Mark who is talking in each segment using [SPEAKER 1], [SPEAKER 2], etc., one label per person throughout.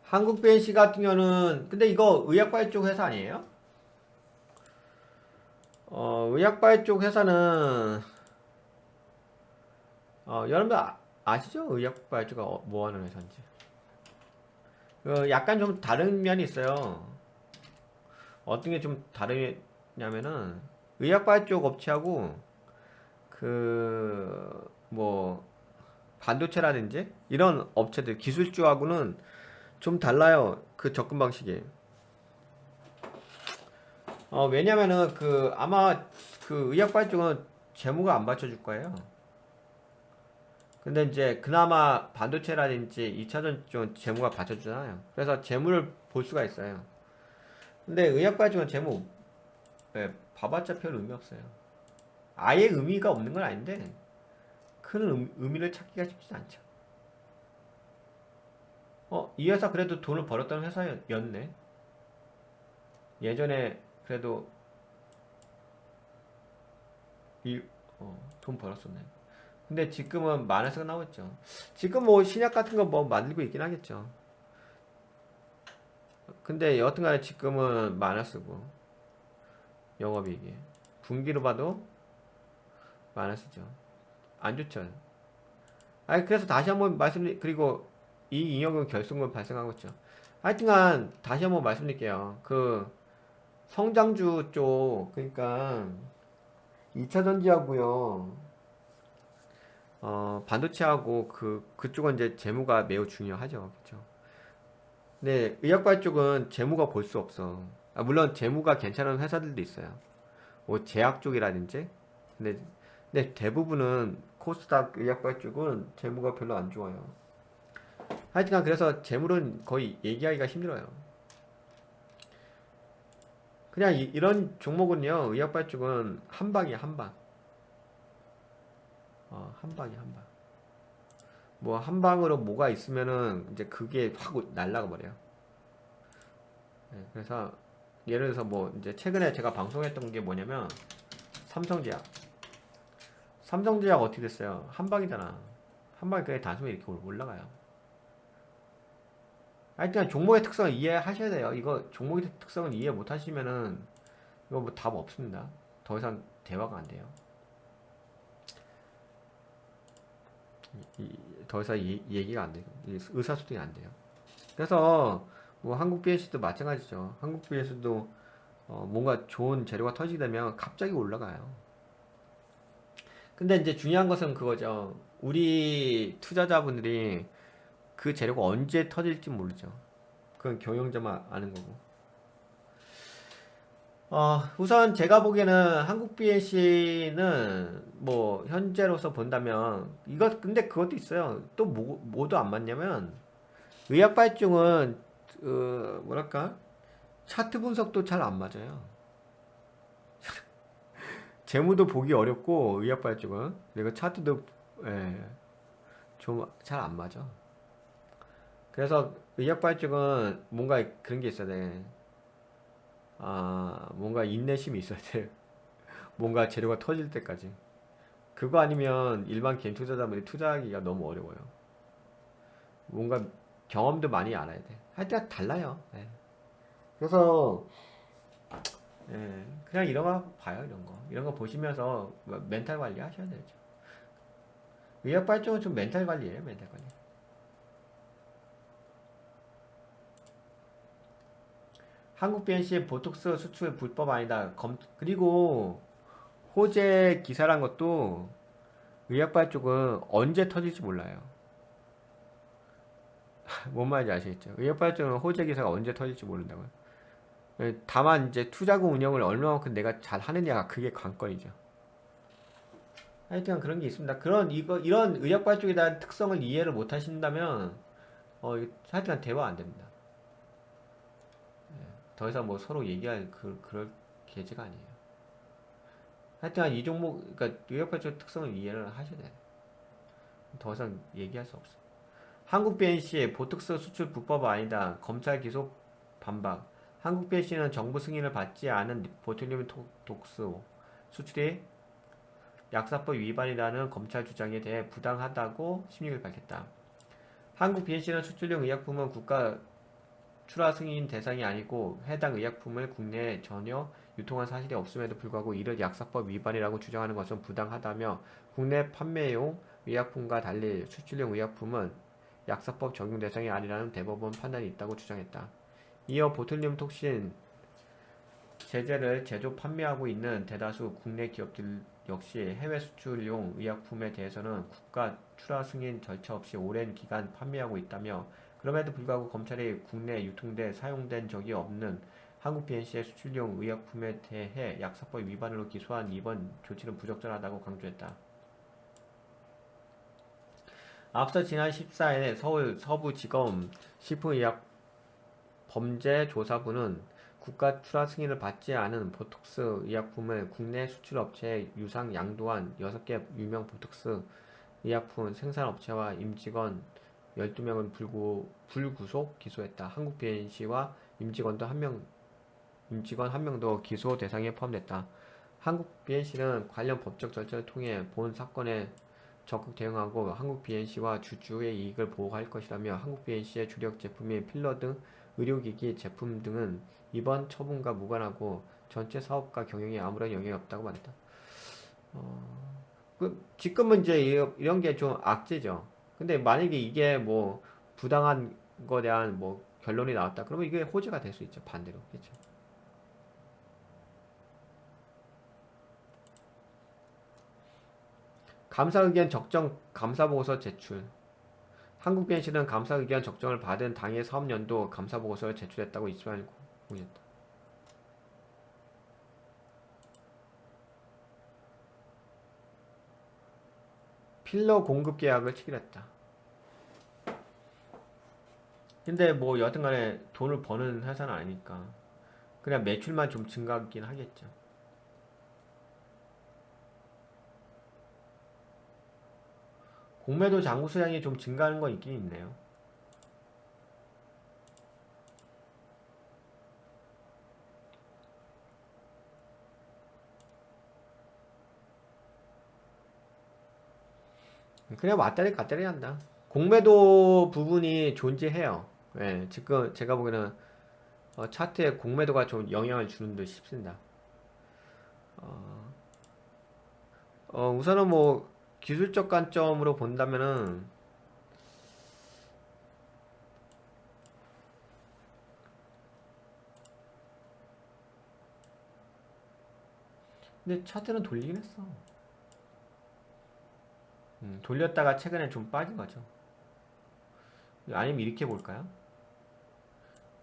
[SPEAKER 1] 한국 BNC 같은 경우는 근데 이거 의약발 쪽 회사 아니에요? 의약발 쪽 회사는 여러분들 아시죠? 의약발 쪽가 뭐 하는 회사인지. 약간 좀 다른 면이 있어요. 어떤 게 좀 다르냐면은 의약발 쪽 업체하고 그 뭐 반도체라든지 이런 업체들 기술주하고는 좀 달라요. 그 접근 방식이. 왜냐면은 아마 그 의약발 쪽은 재무가 안 받쳐줄 거예요. 근데 이제 그나마 반도체라든지 2차전 쪽은 재무가 받쳐주잖아요. 그래서 재무를 볼 수가 있어요. 근데 의약발 쪽은 재무 봐봤자 별 의미 없어요. 아예 의미가 없는 건 아닌데 큰 의미를 찾기가 쉽지 않죠. 이 회사 그래도 돈을 벌었던 회사였네. 예전에 그래도 이, 돈 벌었었네. 근데 지금은 마이너스가 나오고 있죠. 지금 뭐 신약 같은 거 뭐 만들고 있긴 하겠죠. 근데 여튼간에 지금은 마이너스고 영업이익이 분기로 봐도 마이너스죠. 안 좋죠. 아니 그래서 다시 한번 그리고 이 잉여금 결손금 발생하고 있죠. 하여튼간 다시 한번 말씀드릴게요. 그 성장주 쪽 그러니까 2차 전지하고요. 반도체하고 그쪽은 이제 재무가 매우 중요하죠. 그렇죠? 근데 의약발 쪽은 재무가 볼 수 없어. 물론 재무가 괜찮은 회사들도 있어요. 뭐 제약 쪽이라든지. 근데, 근데 대부분은 코스닥 의약발 쪽은 재무가 별로 안 좋아요. 하여튼간 그래서 재물은 거의 얘기하기가 힘들어요. 그냥 런 종목은요, 의약발 쪽은 한 방이야, 한 방. 한 방이야, 한 방. 뭐, 한 방으로 뭐가 있으면은 이제 그게 확 날라가 버려요. 네, 그래서 예를 들어서 뭐, 이제 최근에 제가 방송했던 게 뭐냐면, 삼성제약. 삼성제약 어떻게 됐어요? 한 방이잖아. 한 방에 그냥 단숨에 이렇게 올라가요. 하여튼 종목의 특성을 이해하셔야 돼요. 이거 종목의 특성을 이해 못 하시면은 이거 뭐 답 없습니다. 더 이상 대화가 안 돼요. 더 이상 얘기가 안 돼요. 의사소통이 안 돼요. 그래서 뭐 한국 BS도 마찬가지죠. 한국 BS도 뭔가 좋은 재료가 터지게 되면 갑자기 올라가요. 근데 이제 중요한 것은 그거죠. 우리 투자자분들이 그 재료가 언제 터질지 모르죠. 그건 경영자만 아는 거고. 우선 제가 보기에는 한국 BNC는 뭐 현재로서 본다면 이것 근데 그것도 있어요. 또 뭐도 안 맞냐면 의학 발중은 뭐랄까 차트 분석도 잘 안 맞아요. 재무도 보기 어렵고 의학 발중은 그리고 차트도 좀 잘 안 맞아. 그래서 의학 발중은 뭔가 그런 게 있어야 돼. 뭔가 인내심이 있어야 돼. 뭔가 재료가 터질 때까지. 그거 아니면 일반 개인 투자자분이 투자하기가 너무 어려워요. 뭔가 경험도 많이 알아야 돼. 하여튼 달라요. 예. 그래서 그냥 이런 거 봐요. 이런 거 보시면서 멘탈 관리 하셔야 되죠. 의학 발전은 좀 멘탈 관리예요. 멘탈 관리. 한국 BNC 보톡스 수출 불법 아니다. 그리고 호재 기사란 것도 의학발 쪽은 언제 터질지 몰라요. 뭔 말인지 아시겠죠? 의학발 쪽은 호재 기사가 언제 터질지 모른다고요. 다만 이제 투자금 운영을 얼마만큼 내가 잘 하느냐가 그게 관건이죠. 하여튼 그런 게 있습니다. 이런 의학발 쪽에 대한 특성을 이해를 못 하신다면 하여튼 대화 안 됩니다. 더 이상 뭐 서로 얘기할 그럴 계제가 아니에요. 하여튼 이 종목 그러니까 의학발 쪽 특성을 이해를 하셔야 돼요. 더 이상 얘기할 수 없어. 한국 BNC의 보톡스 수출 불법 아니다. 검찰 기소 반박. 한국 BNC는 정부 승인을 받지 않은 보툴리움 독스 수출이 약사법 위반이라는 검찰 주장에 대해 부당하다고 심리를 밝혔다. 한국 BNC는 수출용 의약품은 국가 출하 승인 대상이 아니고 해당 의약품을 국내에 전혀 유통한 사실이 없음에도 불구하고 이를 약사법 위반이라고 주장하는 것은 부당하다며 국내 판매용 의약품과 달리 수출용 의약품은 약사법 적용 대상이 아니라는 대법원 판단이 있다고 주장했다. 이어 보툴리움 톡신 제제를 제조 판매하고 있는 대다수 국내 기업들 역시 해외 수출용 의약품에 대해서는 국가 출하 승인 절차 없이 오랜 기간 판매하고 있다며 그럼에도 불구하고 검찰이 국내에 유통돼 사용된 적이 없는 한국 BNC의 수출용 의약품에 대해 약사법 위반으로 기소한 이번 조치는 부적절하다고 강조했다. 앞서 지난 14일 서울 서부지검 식품의약범죄조사부는 국가 출하 승인을 받지 않은 보톡스 의약품을 국내 수출업체에 유상 양도한 6개 유명 보톡스 의약품 생산업체와 임직원 12명을 불구속 기소했다. 한국 BNC와 임직원 한 명도 기소 대상에 포함됐다. 한국 BNC는 관련 법적 절차를 통해 본 사건에 적극 대응하고 한국 BNC와 주주의 이익을 보호할 것이라며 한국 BNC의 주력 제품인 필러 등 의료기기 제품 등은 이번 처분과 무관하고 전체 사업과 경영에 아무런 영향이 없다고 말했다. 지금은 이제 이런 게 좀 악재죠. 근데 만약에 이게 뭐 부당한 거에 대한 뭐 결론이 나왔다. 그러면 이게 호재가 될 수 있죠. 반대로. 그렇죠. 감사 의견 적정 감사 보고서 제출. 한국 BNC는 감사 의견 적정을 받은 당해 사업연도 감사 보고서를 제출했다고 20일 공개했다. 필러 공급 계약을 체결했다. 근데 뭐 여튼간에 돈을 버는 회사는 아니니까 그냥 매출만 좀 증가하긴 하겠죠. 공매도 잔고 수량이 좀 증가하는 건 있긴 있네요. 그냥 왔다리 갔다리 한다. 공매도 부분이 존재해요. 예, 지금 제가 보기에는 차트에 공매도가 좀 영향을 주는 듯 싶습니다. 우선은 뭐 기술적 관점으로 본다면은 근데 차트는 돌리긴 했어. 돌렸다가 최근에 좀 빠진 거죠. 아니면 이렇게 볼까요?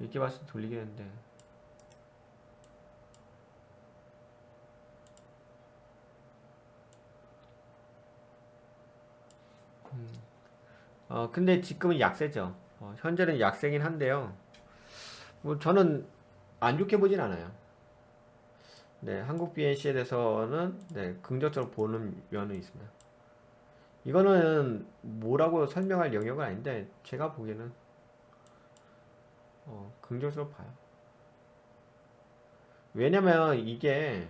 [SPEAKER 1] 이렇게 봤을 때 돌리긴 했는데 근데 지금은 약세죠. 현재는 약세긴 한데요. 뭐 저는 안 좋게 보진 않아요. 네, 한국 BNC에 대해서는 네, 긍정적으로 보는 면은 있습니다. 이거는 뭐라고 설명할 영역은 아닌데 제가 보기에는 긍정적으로 봐요. 왜냐면 이게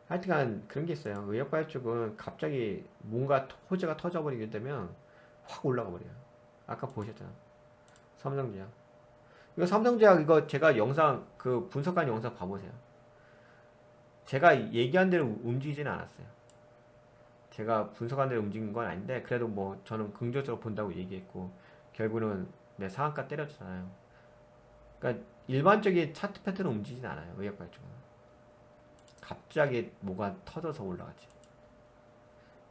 [SPEAKER 1] 하여튼간 그런 게 있어요. 의약발 쪽은 갑자기 뭔가 호재가 터져버리게 되면 확 올라가 버려요. 아까 보셨잖아. 삼성제약. 이거 삼성제약 이거 제가 영상 그 분석한 영상 봐보세요. 제가 얘기한 대로 움직이진 않았어요. 제가 분석한 대로 움직인 건 아닌데 그래도 뭐 저는 긍정적으로 본다고 얘기했고 결국은 내 상한가 때렸잖아요. 그러니까 일반적인 차트 패턴은 움직이진 않아요. 의약발 쪽은. 갑자기 뭐가 터져서 올라가지.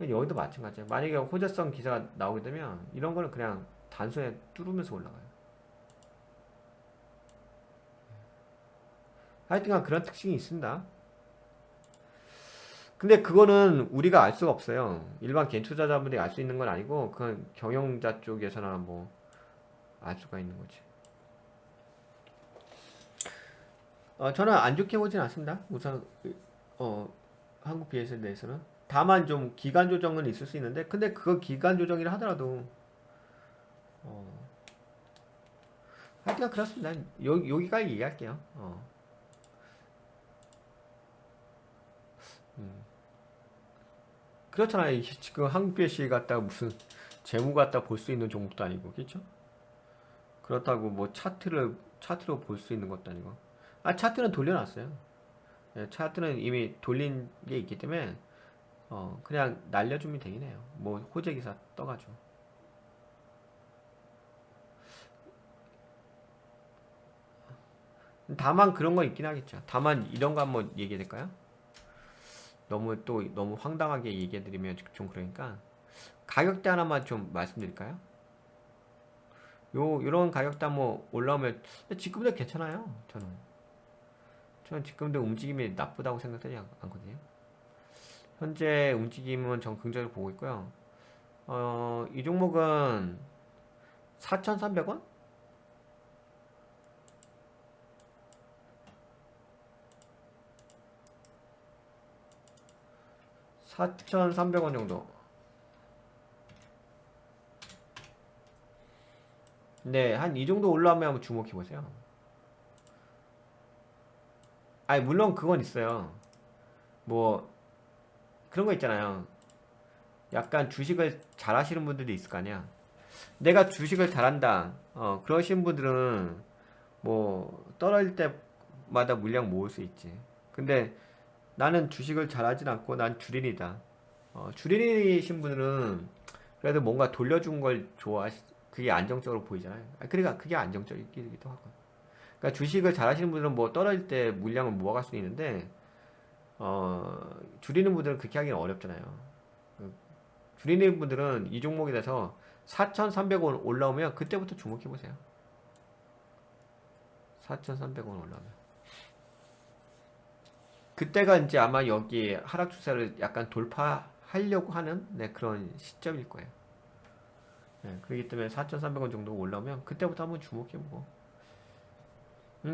[SPEAKER 1] 여기도 마찬가지예요. 만약에 호재성 기사가 나오게 되면 이런 거는 그냥 단순히 뚫으면서 올라가요. 하여튼간 그런 특징이 있습니다. 근데 그거는 우리가 알 수가 없어요. 일반 개인 투자자분들이 알 수 있는 건 아니고 그건 경영자 쪽에서나 뭐 알 수가 있는 거지. 저는 안 좋게 보진 않습니다. 우선 한국 BS에 대해서는 다만 좀 기간 조정은 있을 수 있는데 근데 그거 기간 조정이라 하더라도 어, 하여튼 그렇습니다. 여기까지 얘기할게요. 음. 그렇잖아요. 지금 한국 BSC 갖다 무슨 재무 갖다 볼 수 있는 종목도 아니고 그렇죠? 그렇다고 뭐 차트로 볼 수 있는 것도 아니고. 아, 차트는 돌려놨어요. 예, 차트는 이미 돌린 게 있기 때문에 그냥 날려주면 되긴 해요. 뭐 호재 기사 떠가지고. 다만 그런 거 있긴 하겠죠. 다만 이런 거 한번 얘기해 될까요? 너무 황당하게 얘기해 드리면 좀 그러니까 가격대 하나만 좀 말씀드릴까요? 요런 가격대 한번 올라오면 지금도 괜찮아요. 저는 지금도 움직임이 나쁘다고 생각되지 않거든요. 현재 움직임은 전 긍정적으로 보고 있고요. 이 종목은 4,300원? 4,300원 정도. 네, 한 이 정도 올라오면 한번 주목해 보세요. 아니, 물론 그건 있어요. 뭐 그런 거 있잖아요. 약간 주식을 잘 하시는 분들도 있을 거 아니야. 내가 주식을 잘한다. 그러신 분들은 뭐 떨어질 때마다 물량 모을 수 있지. 근데 나는 주식을 잘하진 않고 난 주린이다. 주린이신 분들은 그래도 뭔가 돌려준 걸 그게 안정적으로 보이잖아요. 그러니까 그게 안정적이기도 하고. 그러니까 주식을 잘하시는 분들은 뭐 떨어질 때 물량을 모아갈 수 있는데 줄이는 분들은 그렇게 하기는 어렵잖아요. 줄이는 분들은 이 종목에 대해서 4,300원 올라오면 그때부터 주목해보세요. 4,300원 올라오면. 그때가 이제 아마 여기 하락 추세를 약간 돌파하려고 하는 그런 시점일 거예요. 그렇기 때문에 4,300원 정도 올라오면 그때부터 한번 주목해보고.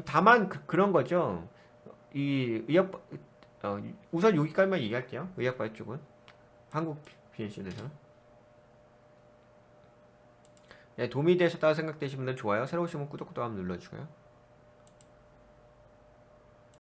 [SPEAKER 1] 다만 런 거죠. 이 우선 여기까지만 얘기할게요. 의약발 쪽은 한국 BNC에서는 도움이 되셨다고 생각되시면 좋아요. 새로 오시면 구독 한번 눌러주고요.